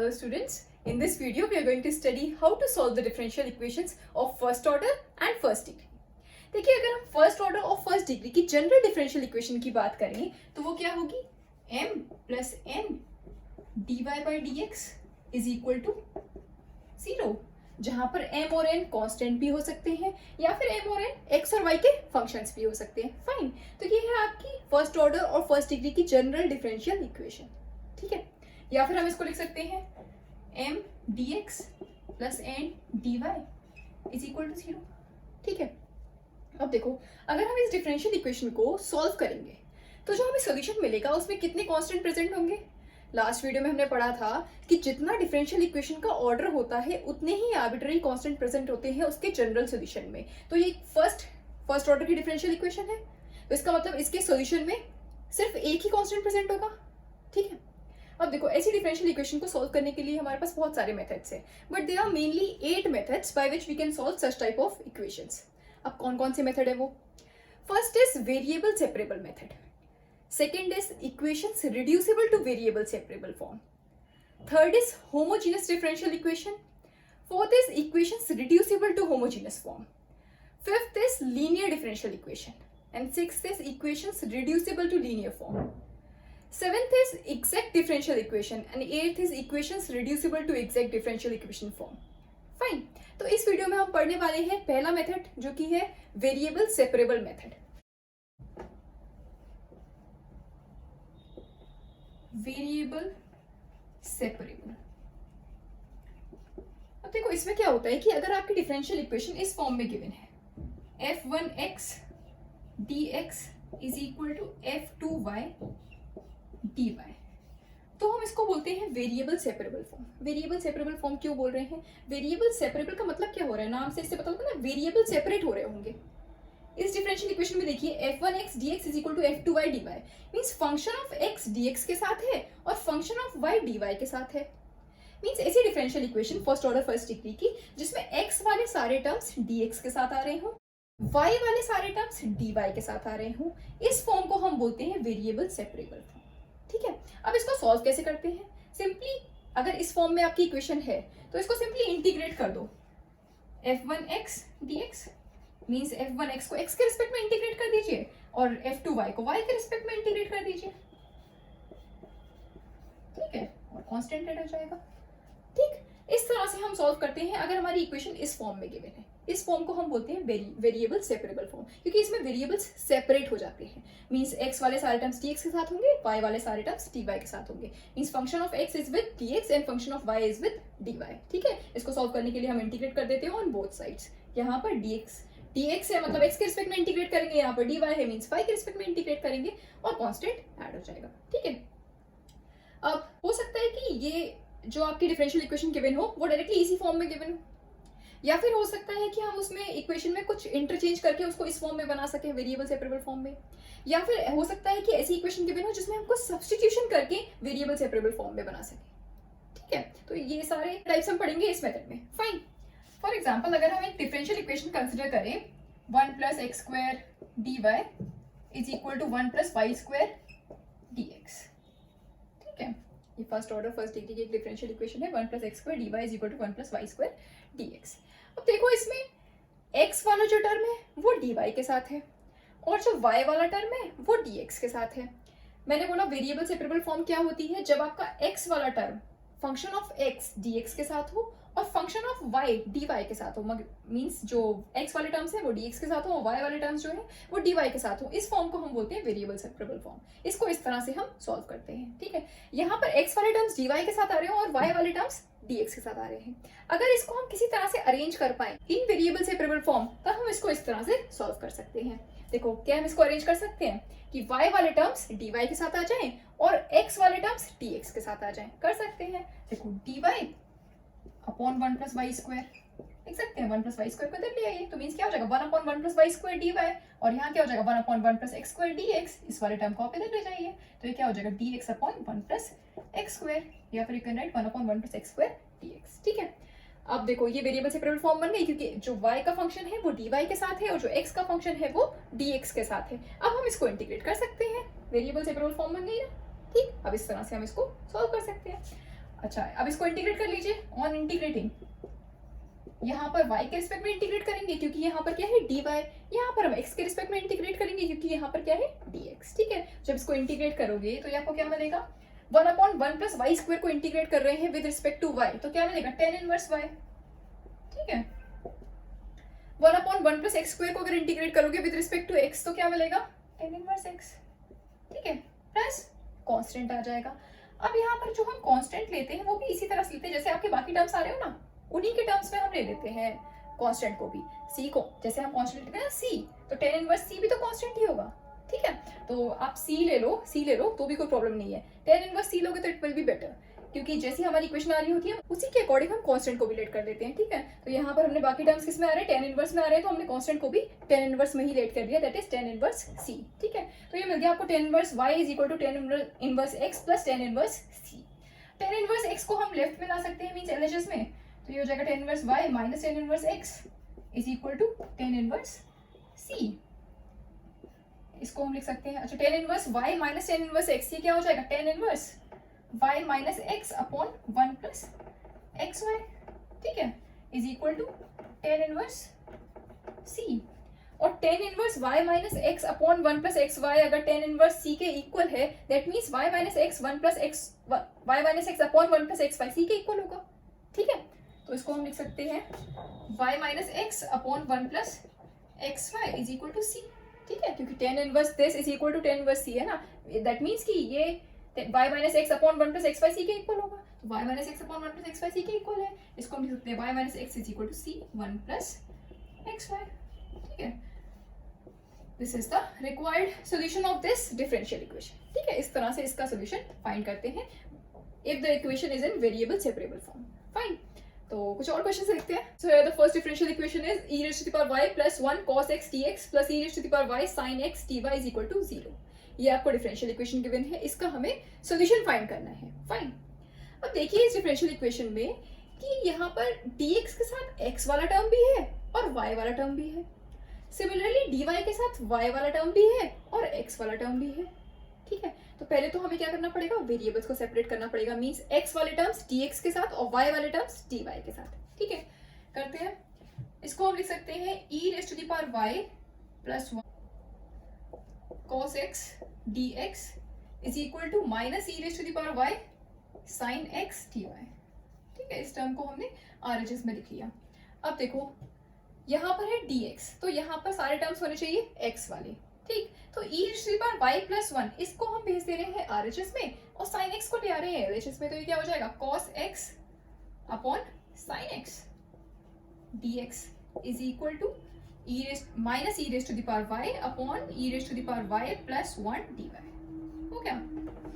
Hello students, in this video we are going to study how to solve the differential equations of first order and first degree. देखिए अगर हम first order और first degree की general differential equation की बात करें तो वो क्या होगी m plus n dy by d x is equal to 0, जहां पर m और n कांस्टेंट भी हो सकते हैं या फिर m और n x और y के फंक्शंस भी हो सकते हैं. फाइन, तो ये है आपकी फर्स्ट ऑर्डर और फर्स्ट डिग्री की जनरल डिफरेंशियल इक्वेशन. ठीक है, या फिर हम इसको लिख सकते हैं m dx plus n dy is equal to 0. ठीक है, अब देखो अगर हम इस डिफरेंशियल इक्वेशन को सॉल्व करेंगे तो जो हमें सॉल्यूशन मिलेगा उसमें कितने कांस्टेंट प्रेजेंट होंगे. लास्ट वीडियो में हमने पढ़ा था कि जितना डिफरेंशियल इक्वेशन का ऑर्डर होता है उतने ही आर्बिट्ररी कांस्टेंट प्रेजेंट होते हैं उसके जनरल सॉल्यूशन में. तो ये फर्स्ट ऑर्डर की डिफरेंशियल इक्वेशन है, तो इसका मतलब इसके सॉल्यूशन में सिर्फ एक ही कांस्टेंट प्रेजेंट होगा. ठीक है, अब देखो ऐसी डिफरेंशियल इक्वेशन को सॉल्व करने के लिए हमारे पास बहुत सारे मेथड्स हैं, but there are mainly 8 methods by which we can solve such type of equations. अब कौन कौन से मेथड है वो? First is variable separable method. Second is equations reducible to variable separable form. Third is homogeneous differential equation. Fourth is equations reducible to homogeneous form. Fifth is linear differential equation and sixth is equations reducible to linear form. Seventh is exact differential equation and eighth is equations reducible to exact differential equation form. Fine. तो इस video में हम पढ़ने वाले हैं पहला method जो कि है variable separable method. Variable separable. अब देखो इसमें क्या होता है कि अगर आपकी डिफरेंशियल इक्वेशन इस फॉर्म में गिवन है f1x dx is equal to f2y dy, तो हम इसको बोलते हैं variable separable form. Variable separable form क्यों बोल रहे हैं? वेरिएबल सेपरेबल का मतलब क्या हो रहा है, नाम से इससे पता होगा ना, वेरिएबल सेपरेट हो रहे होंगे. इस डिफरेंशियल इक्वेशन में देखिए f1x dx is equal to f2y dy means function of x dx के साथ है और फंक्शन ऑफ y dy के साथ है. मींस ऐसी differential equation first order first degree की जिसमें x वाले सारे टर्म्स dx के साथ आ रहे हों, y वाले सारे टर्म्स dy के साथ आ रहे हों, इस फॉर्म को हम बोलते हैं वेरिएबल सेपरेबल फॉर्म. ठीक है, अब इसको सॉल्व कैसे करते हैं? सिंपली अगर इस फॉर्म में आपकी इक्वेशन है तो इसको सिंपली इंटीग्रेट कर दो. f1x dx मींस f1x को x के रिस्पेक्ट में इंटीग्रेट कर दीजिए और f2y को y के रिस्पेक्ट में इंटीग्रेट कर दीजिए. ठीक है, और कांस्टेंट ऐड हो जाएगा. ठीक, इस तरह से हम सॉल्व करते हैं अगर हमारी इक्वेशन इस फॉर्म में गिवन है. इस फॉर्म को हम बोलते हैं वेरिएबल सेपरेबल फॉर्म क्योंकि इसमें वेरिएबल्स सेपरेट हो जाते हैं. मींस x वाले सारे टर्म्स dx के साथ होंगे, y वाले सारे टर्म्स dy के साथ होंगे. Means function of x is with dx and function of y is with dy. ठीक है, इसको सॉल्व करने के लिए हम इंटीग्रेट कर देते हैं ऑन बोथ साइड्स. यहाँ पर dx है मतलब x के रिस्पेक्ट में इंटीग्रेट करेंगे, यहाँ पर dy है मींस y के रिस्पेक्ट में इंटीग्रेट करेंगे और कांस्टेंट ऐड हो जाएगा. ठीक है, अब हो सकता है कि ये जो आपकी डिफरेंशियल इक्वेशन गिवन हो वो डायरेक्टली इसी फॉर्म में गिवन हो, या फिर हो सकता है कि हम उसमें इक्वेशन में कुछ इंटरचेंज करके उसको इस फॉर्म में बना सके वेरिएबल सेपरेबल फॉर्म में, या फिर हो सकता है कि ऐसी इक्वेशन गिवन हो जिसमें हमको सब्स्टिट्यूशन करके वेरिएबल सेपरेबल फॉर्म में बना सके. ठीक है, तो ये सारे टाइप्स हम पढ़ेंगे इस मेथड में. फाइन, फॉर एग्जांपल अगर हम एक डिफरेंशियल इक्वेशन कंसिडर करें 1 plus x square dy is equal to 1 plus y square dx. ठीक है, ये फर्स्ट ऑर्डर फर्स्ट डिग्री की एक डिफरेंशियल इक्वेशन है 1 plus x square dy is equal to 1 plus y square dx. अब देखो इसमें x वाला जो टर्म है वो dy के साथ है और जो y वाला टर्म है वो dx के साथ है. मैंने बोला वेरिएबल सेपरेबल फॉर्म क्या होती है? जब आपका x वाला term function of x dx के साथ हो और फंक्शन ऑफ y dy के साथ हो. मींस जो x वाले टर्म्स है वो dx के साथ हो और y वाले टर्म्स जो है वो dy के साथ हो. इस फॉर्म को हम बोलते हैं वेरिएबल सेपरेबल फॉर्म. इसको इस तरह से हम सॉल्व करते हैं. ठीक है, यहाँ पर x वाले टर्म्स dy के साथ आ रहे हो और y वाले टर्म्स dx के साथ आ रहे हैं. अगर इसको हम किसी तरह से अरेंज कर पाए इन वेरिएबल सेपरेबल फॉर्म तब हम इसको इस तरह से सॉल्व कर सकते हैं. देखो क्या हम इसको अरेंज कर सकते हैं कि y वाले टर्म्स dy के साथ आ जाएं और x वाले टर्म्स dx के साथ आ जाएं. कर सकते हैं. देखो dy upon 1 plus y square लिख सकते हैं. 1 प्लस वाई स्क्वायर को इधर ले आइए तो मींस क्या हो जाएगा 1 upon 1 plus y square dy और यहाँ क्या हो जाएगा 1 upon 1 plus x square dx. इस वाले टर्म को आप इधर ले जाइए तो ये क्या हो जाएगा dx upon 1 plus x square, या फिर you can write 1 upon 1 plus x square dx. ठीक है, अब देखो ये वेरिएबल सेपरेबल फॉर्म बन गई क्योंकि जो y का फंक्शन है वो dy के साथ है और जो x का फंक्शन है वो dx के साथ है. अब हम इसको इंटीग्रेट कर सकते हैं, वेरिएबल सेपरेबल फॉर्म बन गई ना. ठीक, अब इस तरह से हम इसको सॉल्व कर सकते हैं. अच्छा अब इसको इंटीग्रेट कर लीजिए। ऑन इंटीग्रेटिंग यहाँ पर y के रिस्पेक्ट में इंटीग्रेट करेंगे क्योंकि यहाँ पर क्या है dy, यहाँ पर हम x के रिस्पेक्ट में इंटीग्रेट करेंगे क्योंकि यहाँ पर क्या है dx। ठीक है, जब इसको इंटीग्रेट करोगे तो आपको क्या मिलेगा, 1/1 प्लस वाई स्क्वायर को इंटीग्रेट कर रहे हैं विद रिस्पेक्ट टू y, तो क्या मिलेगा tan इनवर्स y। ठीक है, 1/1 प्लस एक्स स्क्वायर को अगर इंटीग्रेट करोगे विद रिस्पेक्ट टू x तो क्या मिलेगा tan इनवर्स x। ठीक है, प्लस कांस्टेंट आ जाएगा। अब यहाँ पर जो हम कांस्टेंट लेते हैं वो भी इसी तरह से लेते हैं जैसे आपके बाकी टर्म्स आ रहे हो ना, उन्हीं के टर्म्स में हम ले लेते हैं कांस्टेंट को भी। c को जैसे हम कांस्टेंट लेते हैं ना c, तो tan इनवर्स c भी तो कांस्टेंट ही होगा। ठीक है, तो आप c ले लो तो भी कोई प्रॉब्लम नहीं है। tan इनवर्स c लोगे तो इट विल बी बेटर, क्योंकि जैसी हमारी इक्वेशन आ रही होती है उसी के अकॉर्डिंग हम कांस्टेंट को भी लेट कर देते हैं। ठीक है, तो यहाँ पर हमने बाकी टर्म्स किस में आ रहे हैं, tan इनवर्स में आ रहे हैं, तो हमने कांस्टेंट को भी tan इनवर्स में ही लेट कर दिया, that is tan inverse c। ठीक है, तो ये मिल गया आपको tan inverse y is equal to tan inverse x plus tan inverse c। tan inverse x को हम लेफ्ट में ला सकते हैं मींस LHS में, तो ये हो जाएगा tan inverse y minus tan inverse x is equal to tan inverse c। इसको हम लिख सकते हैं, अच्छा tan inverse y minus tan inverse x, ये क्या हो जाएगा tan inverse y minus x upon 1 plus x y. ठीक है, is equal to tan inverse c। और tan inverse y minus x upon 1 plus x y अगर tan inverse c के equal है, that means y minus x 1 plus x y minus x upon 1 plus x y c के equal होगा। ठीक है, तो इसको हम लिख सकते हैं y minus x upon 1 plus x y is equal to c। ठीक है, क्योंकि tan inverse this is equal to tan inverse c है ना, दैट मीन्स कि ये y minus x upon 1 plus x y c के इक्वल होगा, तो y minus x upon 1 plus x y c के इक्वल है। इसको हम लिख सकते हैं y minus x is equal to c 1 plus x y. ठीक है, this is the required solution of this differential equation. ठीक है, इस तरह से इसका सॉल्यूशन फाइंड करते हैं if the equation is in variable separable form. Fine, तो कुछ और क्वेश्चन से लिखते हैं। So the first differential equation is e raised to the power y plus 1 cos x dx plus e raised to the power y sin x dy is equal to 0। ये आपको differential equation given है, इसका हमें solution find करना है। Fine, अब देखिए इस डिफरेंशियल इक्वेशन में कि यहाँ पर dx के साथ x वाला टर्म भी है और y वाला टर्म भी है, सिमिलरली dy के साथ y वाला टर्म भी है और x वाला टर्म भी है। ठीक है, तो पहले तो हमें क्या करना पड़ेगा, वेरिएबल्स को सेपरेट करना पड़ेगा, मींस x वाले टर्म्स dx के साथ और y वाले टर्म्स dy के साथ। ठीक है, करते हैं। इसको हम लिख सकते हैं e raised to the power y plus 1 cos x dx is equal to minus e raised to the power y sin x dy। ठीक है, इस टर्म को हमने RHS में लिख लिया। अब देखो यहाँ पर है dx, तो यहाँ पर सारे टर्म्स होने चाहिए x वाले। ठीक, तो e raised to the power y plus 1 इसको हम भेज दे रहे हैं RHS में और sin x को ले आ रहे हैं LHS में, तो ये क्या हो जाएगा cos x upon sin x dx is equal to minus e raised to the power y upon e raised to the power y plus 1 dy। हो गया,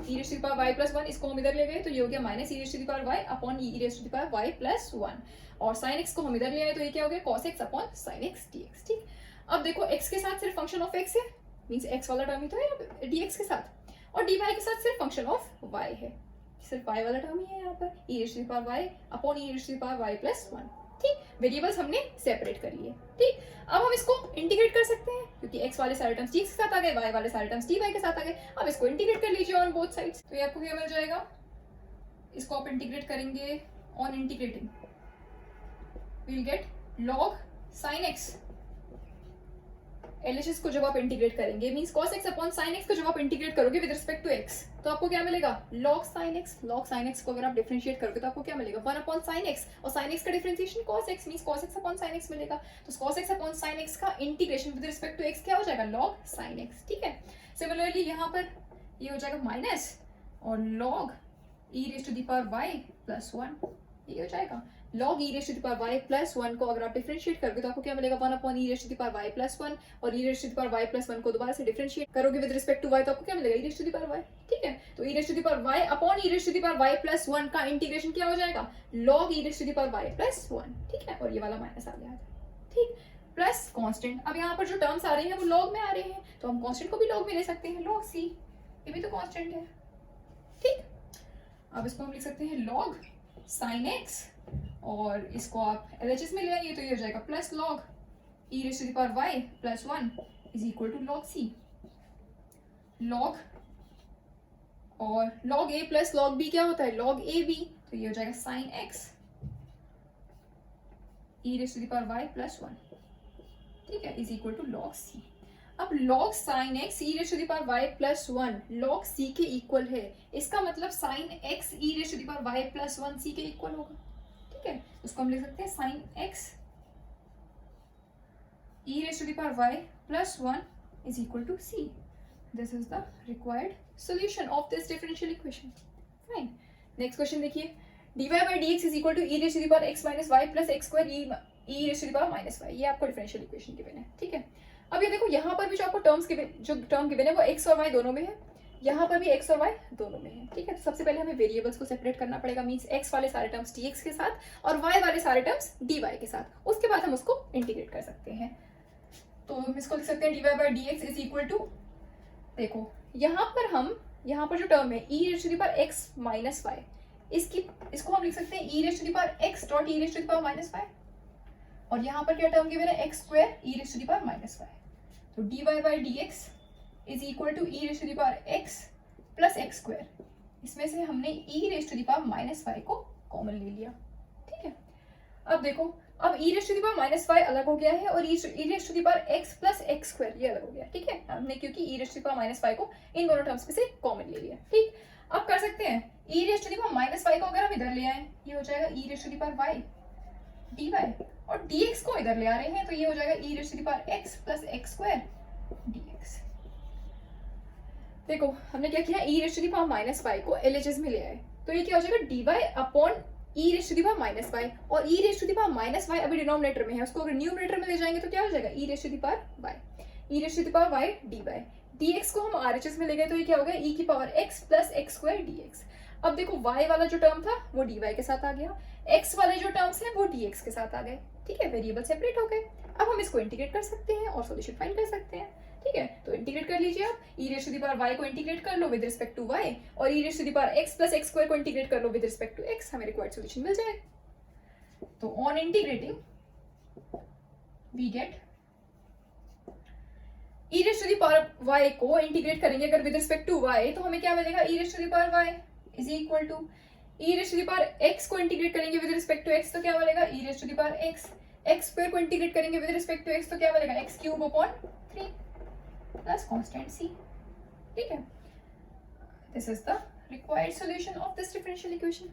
e raised to the power y plus 1 इसको हम इधर ले गए तो ये हो गया minus e raised to the power y upon e raised to the power y plus 1, और sin x को हम इधर ले आए तो ये क्या हो गया cos x upon sin x dx। ठीक, अब देखो x के साथ सिर्फ फंक्शन ऑफ x है, मींस x वाला टर्म ही तो है dx के साथ, और dy के साथ सिर्फ फंक्शन ऑफ y है, सिर्फ y वाला टर्म ही है यहाँ पर e raised to the power y upon e raised to the power y plus 1। ठीक, वेरिएबल्स हमने सेपरेट कर लिए। ठीक, अब हम इसको इंटीग्रेट कर सकते हैं क्योंकि x वाले सारे टर्म्स dx के साथ आ गए, y वाले सारे टर्म्स dy के साथ आ गए। अब इसको इंटीग्रेट कर लीजिए ऑन बोथ साइड्स, तो ये आपको क्या मिल जाएगा, इसको आप इंटीग्रेट करेंगे on integrating we will get log sin x। LHS को जब आप इंटीग्रेट करेंगे means cos x upon sin x को जब आप इंटीग्रेट करोगे विद रिस्पेक्ट टू x तो आपको क्या मिलेगा log sin x। log sin x को अगर आप डिफरेंशिएट करोगे तो आपको क्या मिलेगा 1 अपॉन sin x, और sin x का differentiation cos x means cos x upon sin x मिलेगा, तो cos x upon sin x का integration with respect to x क्या हो जाएगा log sin x। ठीक है, सिमिलरली यहाँ पर ये हो जाएगा माइनस और log e raised to the power y plus 1, ये हो जाएगा log e raised to the power y plus 1 को अगर आप डिफरेंशिएट करोगे तो आपको क्या मिलेगा 1 upon e raised to the power y plus 1, और e raised to the power y plus 1 को दोबारा से डिफरेंशिएट करोगे विद रिस्पेक्ट टू y तो आपको क्या मिलेगा e raised to the power y। ठीक है, तो e raised to the power y upon e raised to the power y plus 1 का इंटीग्रेशन क्या हो जाएगा log e raised to the power y plus 1। ठीक है, और ये वाला माइनस आ गया। ठीक, प्लस कांस्टेंट, अब यहाँ पर जो टर्म्स आ रहे हैं वो log में आ रहे हैं तो हम कांस्टेंट को भी log में ले सकते हैं, log c, ये भी तो कांस्टेंट है। ठीक, अब इसको हम लिख सकते हैं log sin x, और इसको आप LHS में ले आइए तो ये हो जाएगा plus log e raised to the power y plus 1 is equal to log c। log और log a plus log b क्या होता है log a b, तो ये हो जाएगा sine x e raise to the power Y plus 1, ठीक है, is equal to log c. अब log sine x e raise to the power Y plus 1 log c के इक्वल है, इसका मतलब sine x e raise to the power Y plus 1 सी के equal होगा, ठीक है। उसको हम लिख सकते हैं sine x e raised to the power y plus 1 is equal to c. This is the required solution of this differential equation. Fine. Next question देखिए, dy by dx is equal to e raised to the power x minus y plus x square e raised to the power minus y. ये आपको differential equation given है, ठीक है। अब ये देखो यहाँ पर भी जो आपको टर्म्स गिवन, जो टर्म गिवन है वो x और y दोनों में है, यहाँ पर भी x और y दोनों में है, ठीक है। तो सबसे पहले हमें वेरिएबल्स को सेपरेट करना पड़ेगा, मींस x वाले सारे टर्म्स dx के साथ और y वाले सारे टर्म्स dy के साथ, उसके बाद हम उसको इंटीग्रेट कर सकते हैं। तो हम इसको लिख सकते हैं dy by dx is equal to, देखो यहाँ पर जो टर्म है e raise to the power x minus y, इसको हम लिख सकते हैं e raise to the power x dot e raise to the power minus y, और यहाँ पर क्या टर्म गिवन है x square e raise to the power minus y। तो dy by dx is equal to e raise to the power x plus x square, इसमें से हमने e raise to the power minus y को common ले लिया, ठीक है। अब देखो, अब e raise to the power minus y अलग हो गया है और e raise to the power x plus x square ये अलग हो गया, ठीक है। हमने क्योंकि e raise to the power minus y को इन दोनों टर्म्स में से कॉमन ले लिया, ठीक। अब कर सकते हैं e raise to the power minus y को अगर हम इधर ले आए, ये हो जाएगा e raise to the power y dy, और dx को इधर ले आ रहे हैं तो ये हो जाएगा e raise to the power x plus x square dx। देखो हमने क्या किया, e raise to the power minus y को LHS में ले आए, तो ये क्या हो जाएगा dy upon e raise to the power minus y, और e raise to the power minus y अभी डिनोमिनेटर में है, उसको अगर न्यूमरेटर में ले जाएंगे तो क्या हो जाएगा e raise to the power y, e raise to the power y dy, dx को हम RHS में ले गए तो ये क्या हो गया e की power x plus x square dx। अब देखो y वाला जो टर्म था वो dy के साथ आ गया, x वाले जो टर्म्स हैं वो dx के साथ आ गए, ठीक है, वेरिएबल सेपरेट हो गए। अब हम इसको इंटीग्रेट कर सकते हैं और सॉल्यूशन फाइंड कर सकते हैं, ठीक है। तो इंटीग्रेट कर लीजिए आप, e raise to the power y को इंटीग्रेट कर लो विद रिस्पेक्ट टू y, और e raise to the power x plus x square को इंटीग्रेट कर लो विद रिस्पेक्ट टू x, हमें रिक्वायर्ड सॉल्यूशन मिल जाएगा। तो on integrating we get e raise to the power y को इंटीग्रेट करेंगे अगर विद रिस्पेक्ट टू y तो हमें क्या मिलेगा, e raise to the power y is equal to e raise to the power x को इंटीग्रेट करेंगे with respect to x तो क्या मिलेगा e raise to the power x square को इंटीग्रेट करेंगे विद रिस्पेक्ट टू x तो क्या मिलेगा x cube upon 3 plus constant c, ठीक है। This is the required solution of this differential equation.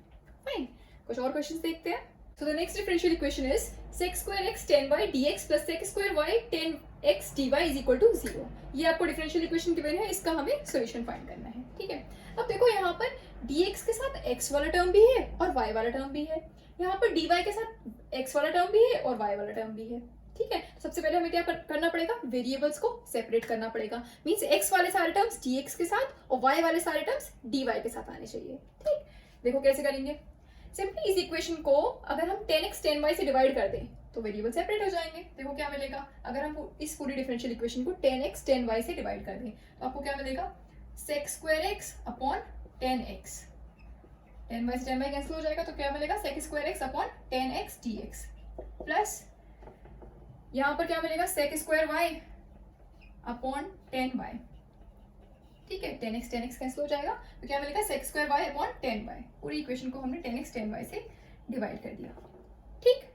Fine, कुछ और क्वेश्चंस देखते हैं। So the next differential equation is sec square x tan y dx plus sec square y tan x dy is equal to 0। ये आपको differential equation given है, इसका हमें solution find करना है, ठीक है। अब देखो यहाँ पर dx के साथ x वाला टर्म भी है और y वाला टर्म भी है, यहाँ पर dy के साथ x वाला टर्म भी है और y वाला टर्म भी है, ठीक है। सबसे पहले हमें क्या करना पड़ेगा, वेरिएबल्स को सेपरेट करना पड़ेगा, मींस x वाले सारे टर्म्स dx के साथ और y वाले सारे टर्म्स dy के साथ आने चाहिए, ठीक। देखो कैसे करेंगे, सिंपली इस इक्वेशन को अगर हम 10x 10y से डिवाइड कर दें तो वेरिएबल सेपरेट हो जाएंगे। देखो क्या मिलेगा, अगर हम इस पूरी डिफरेंशियल इक्वेशन को 10x 10y से डिवाइड कर दें तो आपको क्या मिलेगा, sec square x upon 10x, 10y से 10y कैंसिल हो जाएगा तो क्या मिलेगा sec square x upon 10x dx, plus यहाँ पर क्या मिलेगा sec square y upon 10y, ठीक है, 10x कैंसिल हो जाएगा तो क्या मिलेगा sec square y upon 10y। पूरी इक्वेशन को हमने 10x 10y से डिवाइड कर दिया, ठीक।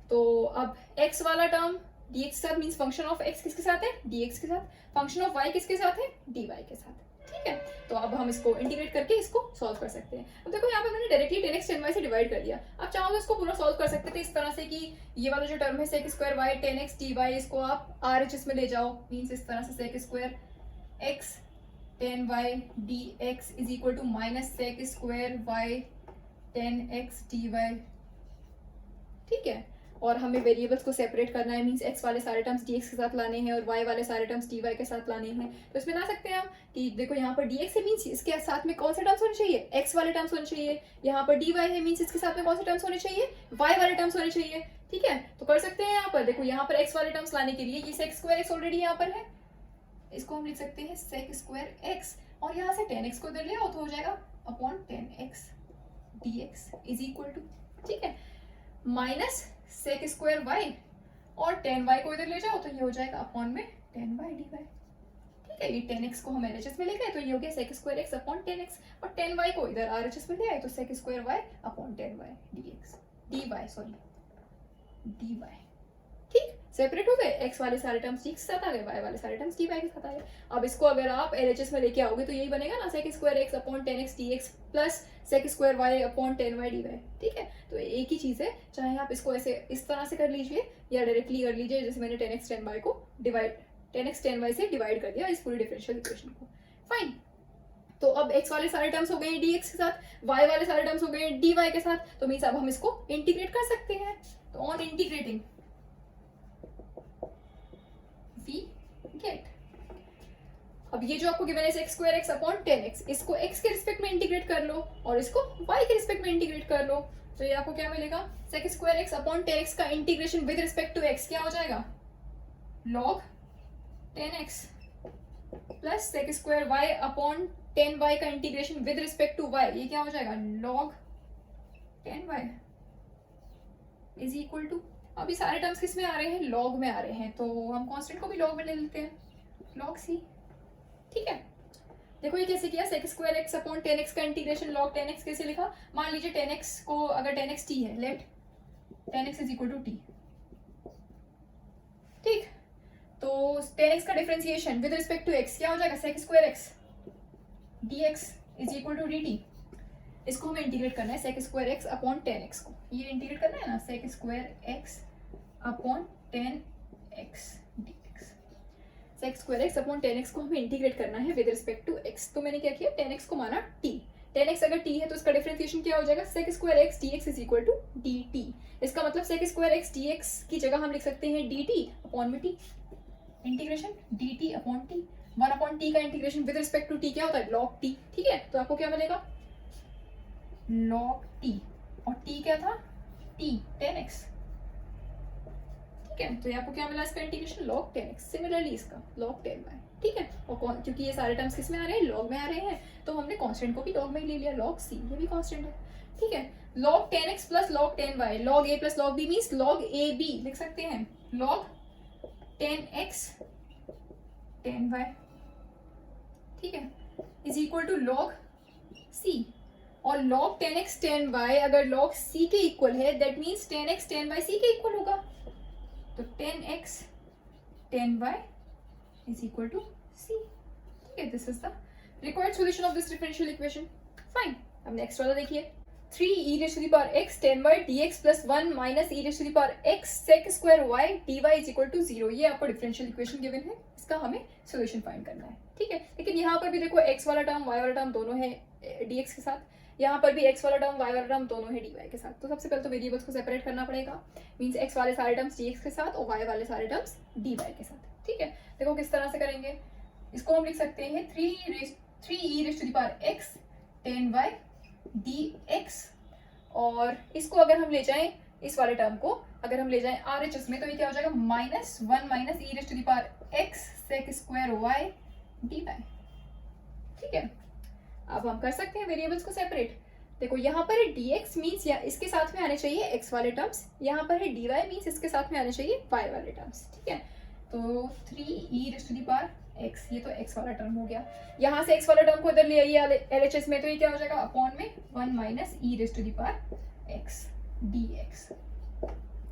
तो अब x वाला टर्म dx के साथ मींस फंक्शन ऑफ x किसके साथ है, dx के साथ, फंक्शन ऑफ y किसके साथ है, dy के साथ, ठीक है। तो अब हम इसको इंटीग्रेट करके इसको सॉल्व कर सकते हैं। अब देखो यहाँ पे मैंने डायरेक्टली 10x 10y से डिवाइड कर दिया, अब चाहो तो इसको पूरा सॉल्व कर सकते थे इस तरह से कि ये वाला जो टर्म है sec square y 10x dy इसको आप RHS में ले जाओ, मींस इस तरह से sec square x 10y dx is equal to minus sec square y 10x dy, ठीक है। और हमें वेरिएबल्स को सेपरेट करना है, मींस x वाले सारे टर्म्स dx के साथ लाने हैं और y वाले सारे टर्म्स dy के साथ लाने हैं। तो इसमें ला सकते हैं हम कि देखो यहाँ पर dx है मींस इसके साथ में कौन से टर्म्स होने चाहिए, x वाले टर्म्स होने चाहिए, यहाँ पर dy है मींस इसके साथ में कौन से टर्म्स होने चाहिए, y वाले टर्म्स होने चाहिए, ठीक है। तो कर सकते हैं यहाँ पर, देखो यहाँ पर x वाले टर्म्स लाने के लिए ये sec स्क्वायर x ऑलरेडी यहाँ पर है, इसको हम लिख सकते हैं sec स्क्वायर x, और यहाँ से 10x को इधर ले आओ तो हो जाएगा upon 10x dx is equal to, ठीक है, माइनस sec स्क्वायर y और 10y को इधर ले जाओ तो ये हो जाएगा अपॉन में 10y dy, ठीक ठीक है, ये 10x को हम LHS में ले गए तो ये हो गया sec square x upon 10x, और 10y को इधर RHS में ले आए तो sec square y upon 10y dx dy, sorry dy। ठीक, सेपरेट हो गए, x वाले सारे टर्म्स g के साथ आ गए, y वाले सारे टर्म्स dy के साथ आ गए। अब इसको अगर आप LHS में लेके आओगे तो यही बनेगा ना, sec square x upon 10x dx plus sec square y upon 10y dy। ठीक है, तो एक ही चीज़ है, चाहे आप इसको ऐसे इस तरह से कर लीजिए या डायरेक्टली कर लीजिए, जैसे मैंने 10x 10y को डिवाइड 10x 10y से डिवाइड कर दिया इस पूरी डिफरेंशियल इक्वेशन को। फाइन, तो अब x वाले सारे टर्म्स हो गए dx के साथ, y वाले सारे टर्म्स हो गए dy के साथ, तो मीन्स अब हम इसको इंटीग्रेट कर सकते हैं। तो ऑन इंटीग्रेटिंग वी गेट, अब ये जो आपको गिवन है sec square x upon 10x, इसको x के रिस्पेक्ट में इंटीग्रेट कर लो और इसको y के रिस्पेक्ट में इंटीग्रेट कर लो, तो ये आपको क्या मिलेगा, sec square x upon 10x का integration with respect to x क्या हो जाएगा, log 10x plus sec square y upon 10y का integration with respect to y, ये क्या हो जाएगा, log 10y is equal to, अभी सारे टर्म्स किस में आ रहे हैं, लॉग में आ रहे हैं, तो हम कांस्टेंट को भी लॉग में ले लेते हैं, log c। ठीक है, देखो ये कैसे किया, sec square x upon 10x का इंटीग्रेशन log 10x कैसे लिखा, मान लीजिए 10x को अगर 10x t है, let 10x is equal to t। ठीक, तो 10x का differentiation with respect to x क्या हो जाएगा, sec square x dx is equal to dt। इसको हमें इंटीग्रेट करना है sec square x upon 10x को, ये इंटीग्रेट करना है ना, sec square x upon 10x dx, sec square x upon 10x को हमें इंटीग्रेट करना है विद रिस्पेक्ट टू x। तो मैंने क्या किया, 10x को माना t, 10x अगर t है तो इसका डिफरेंशिएशन क्या हो जाएगा, sec square x dx is equal to dt। इसका मतलब sec स्क्वायर x dx की जगह हम लिख सकते हैं dt अपॉन में t, integration dt upon t, 1 upon t का integration with respect to t क्या होता है, log t। ठीक है, तो आपको क्या मिलेगा, log t, और t क्या था, t 10x। ठीक है, तो ये आपको क्या मिला, इसका इंटीग्रेशन log 10x, सिमिलरली इसका log 10y। ठीक है, और क्योंकि ये सारे टर्म्स किस में आ रहे हैं, log में आ रहे हैं, तो हमने कांस्टेंट को भी log में ही ले लिया, log c, ये भी कांस्टेंट है। ठीक है, log 10x plus log 10y, log a plus log b means log ab लिख सकते हैं, log 10x 10y। ठीक है, is equal to log c, और log 10x 10y अगर log c के इक्वल है, that means 10x 10y c के इक्वल होगा, तो 10x 10y is equal to c। ठीक है, this is the required solution of this differential equation. Fine, अब नेक्स्ट वाला देखिए, 3e raised to the power x 10y dx plus 1 minus e raised to the power x sec square y dy is equal to 0। ये आपको differential equation given है, इसका हमें solution find करना है। ठीक है, लेकिन यहाँ पर भी देखो x वाला टर्म y वाला टर्म दोनों है dx के साथ, यहाँ पर भी x वाला टर्म y वाला टर्म दोनों है dy के साथ। तो सबसे पहले तो वेरिएबल्स को सेपरेट करना पड़ेगा, मींस x वाले सारे टर्म्स dx के साथ और y वाले सारे टर्म्स dy के साथ। ठीक है, देखो किस तरह से करेंगे, इसको हम लिख सकते हैं 3e raised to the power x 10y dx, और इसको अगर हम ले जाएं, इस वाले टर्म को अगर हम ले जाएं RHS में, तो ये क्या हो जाएगा, -1 minus e raised to the power x sec square y dy। ठीक है, अब हम कर सकते हैं वेरिएबल्स को सेपरेट। देखो यहाँ पर है dx मीन्स या इसके साथ में आने चाहिए x वाले टर्म्स, यहाँ पर है dy मीन्स इसके साथ में आने चाहिए y वाले टर्म्स। ठीक है, तो 3e raised to the power x, ये तो x वाला टर्म हो गया, यहाँ से x वाला टर्म को इधर ले आइए LHS में, तो ये क्या हो जाएगा, अपॉन में 1 minus e raised to the power x dx,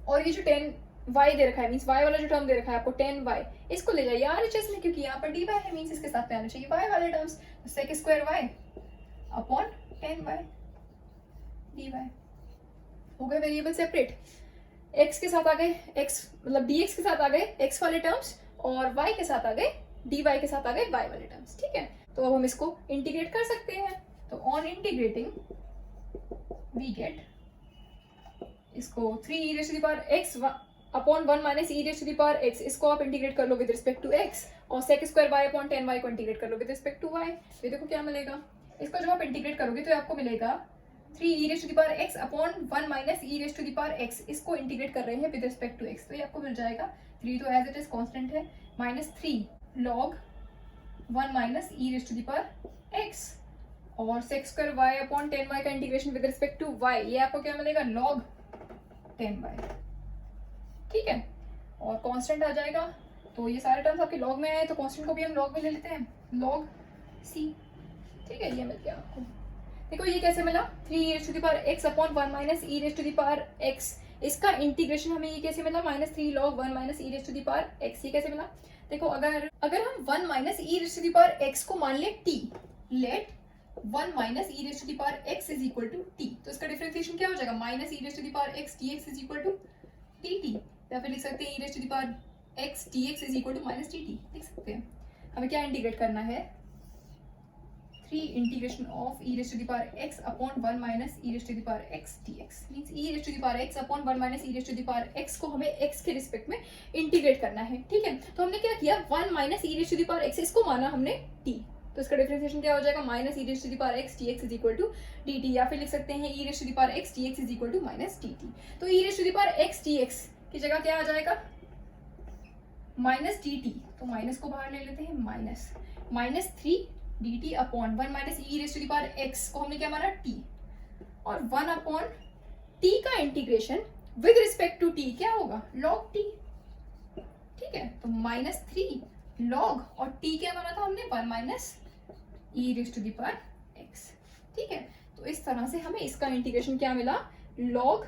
और ये जो 10y दे रखा है मीन्स y वाला जो टर्म दे रखा है आपको 10y, इसको ले जाइए RHS में, क्योंकि यहाँ पर dy है मीन्स इसके साथ में आना चाहिए y वाले terms, sec square y upon 10y dy। हो गए वेरिएबल सेपरेट, x के साथ आ गए x, मतलब dx के साथ आ गए x वाले टर्म्स, और y के साथ आ गए dy के साथ आ गए y वाले टर्म्स। ठीक है, तो अब हम इसको इंटीग्रेट कर सकते हैं, तो ऑन इंटीग्रेटिंग वी गेट, इसको 3e raised to the power x upon 1 minus e raised to the power x, इसको आप इंटीग्रेट कर लो विद रिस्पेक्ट टू x, और sec square y upon 10y को इंटीग्रेट कर लो विद रिस्पेक्ट टू y। ये देखो क्या मिलेगा, इसको जब आप इंटीग्रेट करोगे तो आपको मिलेगा 3e raised to the power x upon 1 minus e raised to the power x, इसको इंटीग्रेट कर रहे हैं विद रिस्पेक्ट टू x, तो ये आपको मिल जाएगा 3 तो एज इट इज कांस्टेंट है, -3 log 1 minus e raised to the power x, और sec square y upon 10y का integration with respect to y, ये आपको क्या मिलेगा, log 10y। ठीक है, और कांस्टेंट आ जाएगा, तो ये सारे टर्म्स आपके लॉग में आए तो कांस्टेंट को भी हम लॉग में ले लेते हैं, लॉग सी। ठीक है, ये मिल गया आपको। देखो ये कैसे मिला, 3e⁻x अपॉन 1 माइनस e⁻x, इसका इंटीग्रेशन हमें ये कैसे मिला, -3 log 1 माइनस e⁻x। ये कैसे मिला, देखो अगर हम 1 माइनस e⁻x को मान ले t, let 1 minus e⁻x is equal to t, तो इसका डिफरेंशिएशन क्या हो जाएगा, minus e⁻x dx is equal to dt, या फिर लिख सकते हैं e⁻x dx is equal to minus dt, लिख सकते हैं। हमें क्या इंटीग्रेट करना है, 3 integration of e⁻x upon 1 minus e⁻x dx, means e⁻x upon 1 minus e⁻x को हमें x के रिस्पेक्ट में इंटीग्रेट करना है। ठीक है, तो हमने क्या किया, 1 माइनस e⁻x, इसको माना हमने t, तो इसका डिफरेंशिएशन क्या हो जाएगा, minus e⁻x dx is equal to dt, या फिर लिख सकते हैं e⁻x dx is equal to minus dt। तो e⁻x dx की जगह क्या आ जाएगा, माइनस dt, तो माइनस को बाहर ले लेते हैं, minus 3 dt upon 1 minus e⁻x को हमने क्या माना t, और 1 अपॉन t का integration with respect to t क्या होगा, log t। ठीक है, तो -3 log और t क्या माना था हमने, 1 माइनस e⁻x। ठीक है, तो इस तरह से हमें इसका इंटीग्रेशन क्या मिला, log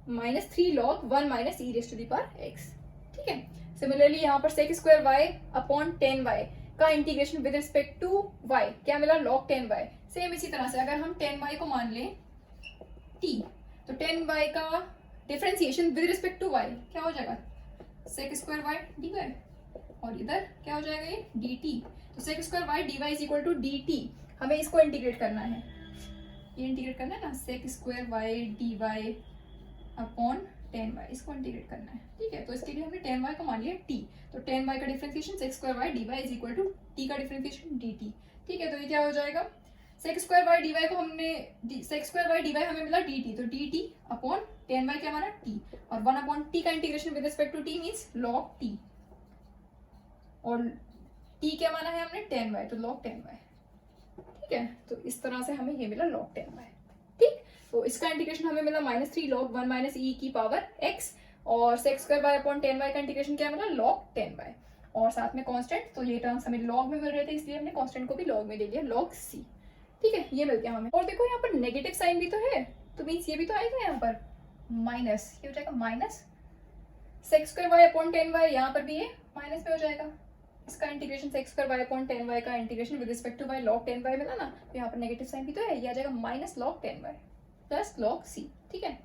-3 log 1 माइनस e⁻x। ठीक है, सिमिलरली यहाँ पर sec² y अपॉन 10y का integration with respect to y क्या मिला, log 10y। सेम इसी तरह से अगर हम 10y को मान लें t, तो 10y का differentiation with respect to y क्या हो जाएगा, sec² y dy, और इधर क्या हो जाएगा ये dt, तो sec² y dy is equal to dt। हमें इसको इंटीग्रेट करना है, ये इंटीग्रेट करना है ना, sec² y dy upon 10y, इसको इंटीग्रेट करना है। ठीक है, तो इसके लिए हमने 10y को मान लिया t, तो 10y का differentiation sec² y dy is equal to t का डिफरेंशिएशन dt। ठीक है, तो ये क्या हो जाएगा, sec² y dy को हमने sec² y dy हमें मिला dt, तो dt अपॉन 10y क्या माना t, और 1 अपॉन t का integration with respect to t means log t, और t क्या माना है हमने 10y, तो log 10y। ठीक है, तो इस तरह से हमें ये मिला log 10y। ठीक, तो इसका इंटीग्रेशन हमें मिला -3 log 1 माइनस e⁻x, और sec² y अपॉन 10y का इंटीग्रेशन क्या मिला, log 10y, और साथ में कांस्टेंट, तो ये टर्म्स हमें लॉग में मिल रहे थे इसलिए हमने कांस्टेंट को भी लॉग में ले लिया, log c। ठीक है, ये मिल गया हमें। और देखो यहाँ पर नेगेटिव साइन भी तो है, तो मीन्स ये भी तो आएगा यहाँ पर माइनस, ये हो जाएगा minus sec² y upon 10y, यहाँ पर भी ये माइनस में हो जाएगा, इसका integration sec² y upon 10y का integration with respect to y log 10y मिला ना, तो यहाँ पर नेगेटिव साइन भी तो है, ये आ जाएगा minus log 10y plus log c। ठीक है,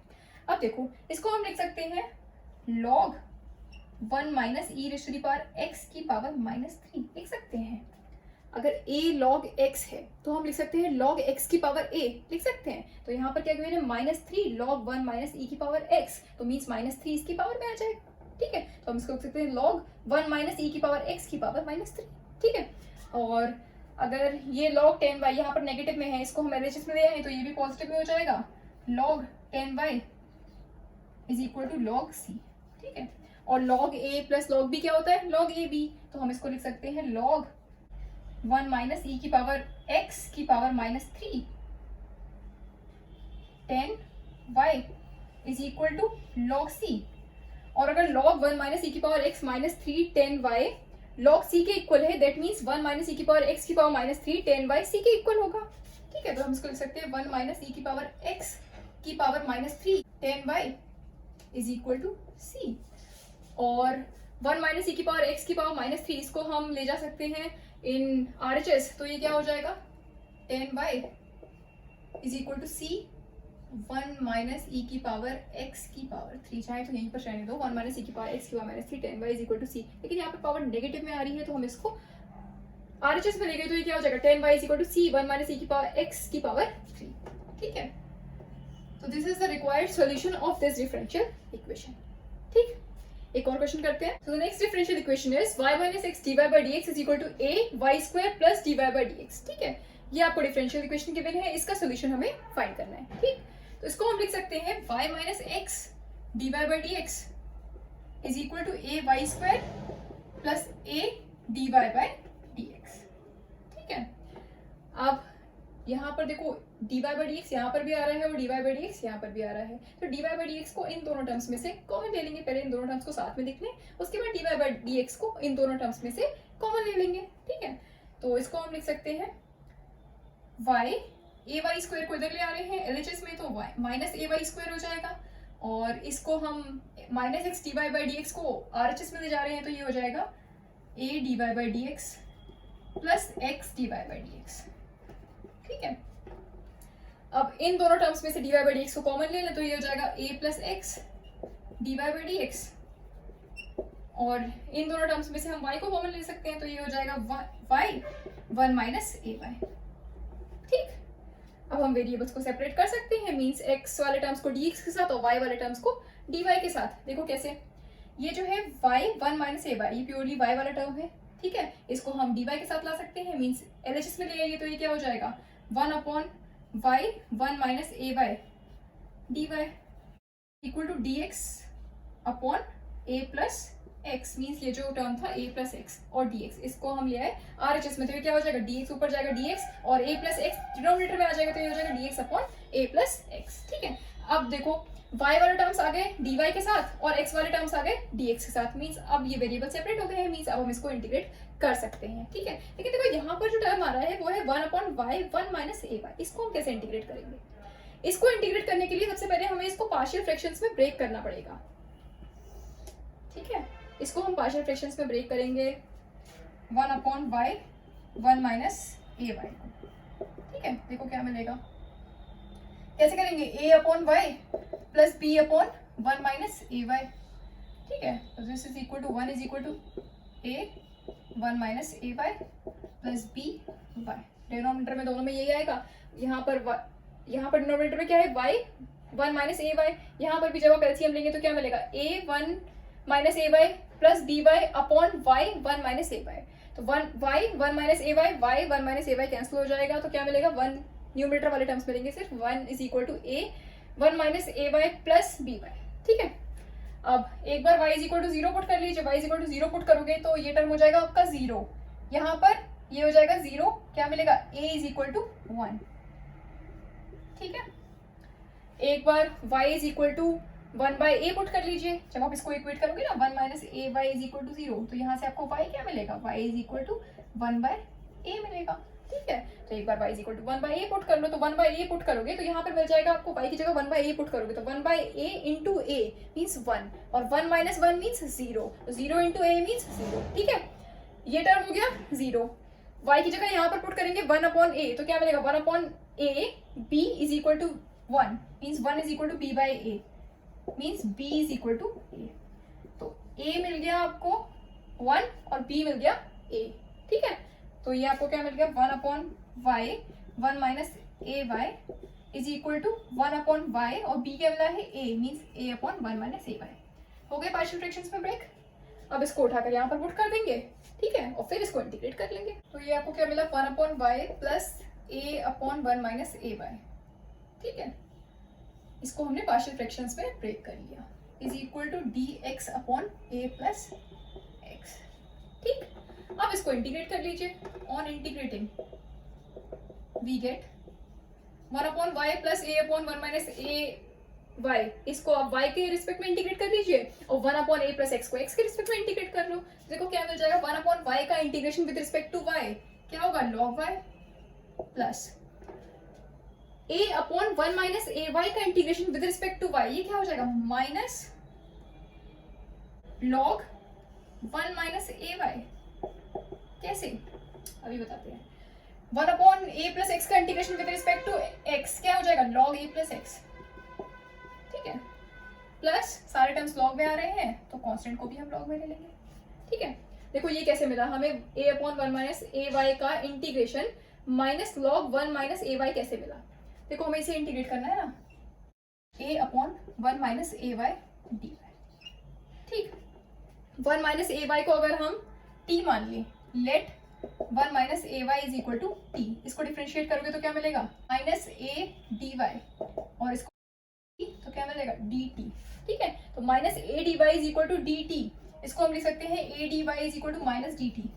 अब देखो इसको हम लिख सकते हैं log 1 माइनस e⁻x की पावर -3 लिख सकते हैं। अगर a log x है तो हम लिख सकते हैं log x की पावर a लिख सकते हैं, तो यहाँ पर क्या गिवन है, -3 log 1 माइनस e की पावर x, तो मीन्स -3 इसकी पावर में आ जाएगा। ठीक है, तो हम इसको लिख सकते हैं log 1 माइनस e की पावर x की पावर -3। ठीक है, और अगर ये log 10y यहाँ पर नेगेटिव में है, इसको हम LHS में ले आए तो ये भी पॉजिटिव में हो जाएगा, log 10y is equal to log c। ठीक है, और log a plus log b क्या होता है, log a b, तो हम इसको लिख सकते हैं log 1 माइनस e की पावर x की power -3 10y is equal to log c, और अगर log 1 माइनस e की power x -3 10y log c के इक्वल है, दैट मीन्स 1 माइनस e की पावर x की पावर -3 10y c के इक्वल होगा। ठीक है, तो हम इसको लिख सकते हैं 1 माइनस e की पावर x की power -3 10y is equal to c, और 1 माइनस e की पावर x की पावर -3 इसको हम ले जा सकते हैं इन RHS, तो ये क्या हो जाएगा 10y is equal to c 1 minus e की पावर x की पावर 3, चाहे तो यहीं पर रहने दो, 1 माइनस e की पावर x की power -3 10y is equal to c, लेकिन यहाँ पर पावर नेगेटिव में आ रही है तो हम इसको RHS में ले गए, तो ये क्या हो जाएगा 10y is equal to c 1 minus e की पावर x की पावर 3। ठीक है, तो this is the required solution of this differential equation. ठीक, एक और क्वेश्चन करते हैं। So the next differential equation is y minus x dy by dx is equal to a y square plus dy by dx। ठीक है, ये आपको differential equation given है, इसका सोल्यूशन हमें फाइंड करना है। ठीक, तो इसको हम लिख सकते हैं y minus x dy by dx is equal to a y square plus a dy by dx। ठीक है, अब यहाँ पर देखो dy बाई डी एक्स यहाँ पर भी आ रहा है और dy बाई डी एक्स यहाँ पर भी आ रहा है, तो dy बाई डी एक्स को इन दोनों टर्म्स में से कॉमन ले लेंगे। पहले इन दोनों टर्म्स को साथ में लिख लें, उसके बाद dy बाई डी एक्स को इन दोनों टर्म्स में से कॉमन ले लेंगे। ठीक है, तो इसको हम लिख सकते हैं y, ए वाई स्क्वायर को इधर ले आ रहे हैं एलएचएस में, तो y minus a y square हो जाएगा, और इसको हम minus x d y by d x को आरएचएस में ले जा रहे हैं, तो ये हो जाएगा a d y by d x plus x d y by d x. ठीक है, अब इन दोनों टर्म्स में से d y by d x को कॉमन ले लें, तो ये हो जाएगा a plus x d y by d x, और इन दोनों टर्म्स में से हम y को कॉमन ले सकते हैं, तो ये हो जाएगा y one minus a y. ठीक, अब हम वेरिएबल्स को सेपरेट कर सकते हैं, मींस x वाले टर्म्स को dx के साथ और y वाले टर्म्स को dy के साथ। देखो कैसे, ये जो है y one minus a Y, ये प्योरली y वाला टर्म है। ठीक है, इसको हम dy के साथ ला सकते हैं, मींस एलएचएस में ले आइए, तो ये क्या हो जाएगा one upon y one minus a y d y equal to d x upon a plus x, means ये जो टर्म था a प्लस एक्स और dx, इसको हम ले आए RHS में, तो ये क्या हो जाएगा dx ऊपर जाएगा dx और a प्लस एक्स डिनोमिनेटर में आ जाएगा, तो ये हो जाएगा dx upon a plus x. ठीक है, अब देखो y वाले टर्म्स आ गए dy के साथ और x वाले टर्म्स आ गए dx के साथ, मीन्स अब ये वेरिएबल सेपरेट हो गए हैं, मीन्स अब हम इसको इंटीग्रेट कर सकते हैं। ठीक है, लेकिन देखो यहाँ पर जो टर्म आ रहा है वो है one upon y one minus a y, इसको हम कैसे इंटीग्रेट करेंगे? इसको इंटीग्रेट करने के लिए सबसे पहले हमें इसको पार्शियल फ्रैक्शंस में ब्रेक करना पड़ेगा। ठीक है, इसको हम पार्शियल फ्रैक्शंस में ब्रेक करेंगे one upon y one minus a y. ठीक है, देखो क्या मिलेगा, कैसे करेंगे, a upon y plus b upon one minus a y. ठीक है, तो this is equal to one is equal to a one minus a y plus b y. Denominator में दोनों में यही आएगा, यहाँ पर डिनोमिनेटर में क्या है y one minus a Y, यहाँ पर भी जब आप एलसीएम लेंगे तो क्या मिलेगा a one minus a y plus d y upon y one minus a y, तो y one minus a y one minus a y cancel हो जाएगा, तो क्या मिलेगा वन न्यूमरेटर वाले टर्म्स मिलेंगे सिर्फ, one is equal to a one minus a y plus b y. ठीक है, अब एक बार y is equal to zero put कर लीजिए, y is equal to zero put करोगे तो ये टर्म हो जाएगा आपका जीरो, यहाँ पर ये हो जाएगा जीरो, क्या मिलेगा a is equal to one. ठीक है, एक बार y is equal to one by a put कर लीजिए, जब आप इसको इक्वेट करोगे ना one minus a y is equal to zero, तो यहाँ से आपको y क्या मिलेगा, y is equal to one by a मिलेगा। ठीक है, तो एक बार y is equal to one by a put कर लो, तो वन बाई ए पुट करोगे तो यहाँ पर मिल जाएगा आपको y की जगह वन बाई ए पुट करोगे तो one by a into a means one, और one minus one means zero, तो zero into a means zero. ठीक है, ये टर्म हो गया जीरो, y की जगह यहाँ पर पुट करेंगे वन अपॉन ए, तो क्या मिलेगा one upon a b is equal to one, means one is equal to b by a, means b is equal to a, तो a मिल गया आपको वन और b मिल गया a। ठीक है, तो ये आपको क्या मिल गया one upon y one minus a y is equal to one upon y, और b क्या मिला है a, means a upon one minus a y. हो गए पार्शियल फ्रैक्शंस में ब्रेक, अब इसको उठाकर यहाँ पर पुट कर देंगे। ठीक है, और फिर इसको इंटीग्रेट कर लेंगे, तो ये आपको क्या मिला one upon y plus a upon one minus a y. ठीक है, इसको हमने पार्शियल फ्रैक्शंस में ब्रेक कर लिया, is equal to d x upon a plus x. ठीक, अब इसको इंटीग्रेट कर लीजिए, on integrating we get one upon y plus a upon one minus a y, इसको आप y के रिस्पेक्ट में इंटीग्रेट कर लीजिए और one upon a plus x को x के रिस्पेक्ट में इंटीग्रेट कर लो, देखो क्या मिल जाएगा वन अपॉन वाई का integration with respect to y क्या होगा log y plus a upon one minus a y का integration with respect to y, ये क्या हो जाएगा minus log one minus a y. कैसे, अभी बताते हैं। One upon a plus x का integration with respect to x क्या हो जाएगा log a प्लस एक्स। ठीक है, प्लस सारे टर्म्स लॉग में आ रहे हैं तो कांस्टेंट को भी हम लॉग में ले लेंगे। ठीक है, देखो ये कैसे मिला हमें a upon one minus a y का integration minus log one minus a y कैसे मिला, देखो हमें इसे इंटीग्रेट करना है ना, a upon one minus a y d y. ठीक, वन माइनस ए वाई को अगर हम t मान लें, let one minus a y is equal to t, इसको डिफ्रेंशिएट करोगे तो क्या मिलेगा माइनस ए डी वाई, और इसको तो क्या मिलेगा dt। ठीक है, तो minus a d y is equal to d t, इसको हम लिख सकते हैं a d y is equal to minus d t.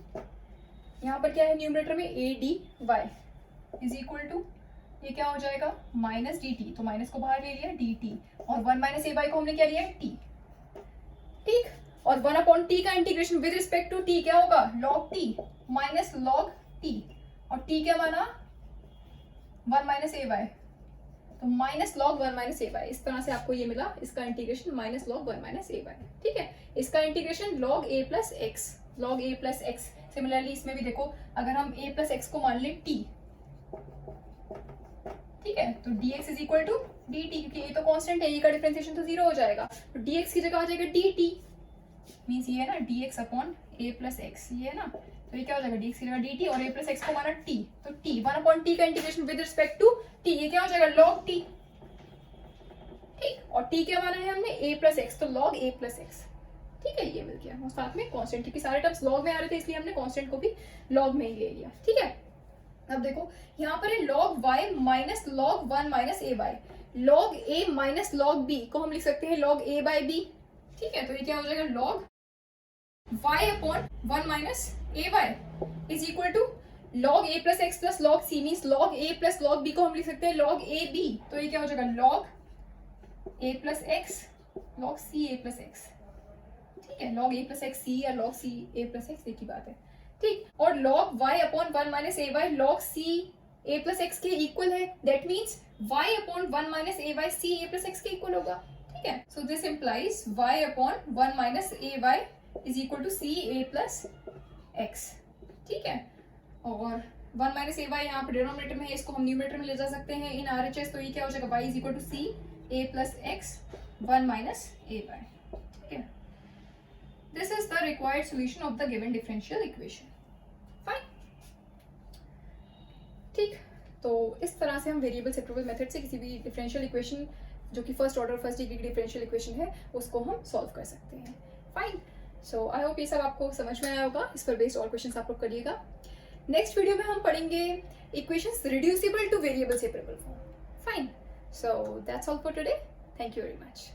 यहाँ पर क्या है न्यूमरेटर में a d y is equal to ये क्या हो जाएगा माइनस डी टी, तो माइनस को बाहर ले लिया डी टी, और 1 माइनस ए बाई को हमने क्या लिया टी, ठीक। और 1 अपॉन टी का integration with respect to t क्या होगा log t minus log t, और टी क्या माना 1 माइनस ए बाई, तो minus log 1 minus a y. इस तरह से आपको ये मिला, इसका integration minus log 1 minus a y, ठीक है। इसका integration log a plus x, log a plus x. Similarly इसमें भी देखो, अगर हम ए प्लस एक्स को मान ले टी, ठीक है, तो dx is equal to d t, क्योंकि ये तो कांस्टेंट है, ये का डिफरेंशिएशन तो 0 हो जाएगा, तो dx की जगह आ जाएगा dt, मींस ये है ना dx upon a plus x, ये है ना, तो ये क्या हो जाएगा dx की जगह dt, और a प्लस एक्स को माना t, तो t 1 अपॉन t का integration with respect to t, ये क्या हो जाएगा log t, ठीक। और t क्या माना है हमने a प्लस एक्स, तो log a प्लस एक्स, ठीक है, ये मिल गया। और साथ में कांस्टेंट, क्योंकि सारे टर्म्स log में आ रहे थे इसलिए हमने कांस्टेंट को भी log में ही ले लिया, ठीक है। अब देखो यहाँ पर है log y minus log 1 minus a by, log a minus log b को हम लिख सकते हैं log a बाई b, ठीक है, तो ये क्या हो जाएगा log y upon 1 minus a y is equal to log a plus x plus log c, means log a plus log b को हम लिख सकते हैं log a b, तो ये क्या हो जाएगा log a plus x log c a plus x, ठीक है, log a plus x c या log c a plus x एक ही बात है, ठीक। और log y upon 1 minus a by log c a plus x के इक्वल है, that means y upon 1 minus a by c a plus x के equal होगा, ठीक है। So this implies y upon 1 minus a y is equal to c a plus x, ठीक है। और 1 minus a by यहाँ पर डिनोमिनेटर में है, इसको हम न्यूमरेटर में ले जा सकते हैं इन RHS, तो ये क्या हो जाएगा y is equal to c a plus x 1 minus a y, ठीक है। This is the required solution of the given differential equation. Fine. ठीक, तो इस तरह से हम वेरिएबल सेपरेबल मेथड से किसी भी डिफरेंशियल इक्वेशन जो कि फर्स्ट ऑर्डर फर्स्ट डिग्री की डिफरेंशियल इक्वेशन है उसको हम सॉल्व कर सकते हैं। फाइन, सो आई होप ये सब आपको समझ में आया होगा। इस पर बेस्ड और क्वेश्चंस आप लोग करिएगा। नेक्स्ट वीडियो में हम पढ़ेंगे equations reducible to variable separable form. Fine, so that's all for today. Thank you very much.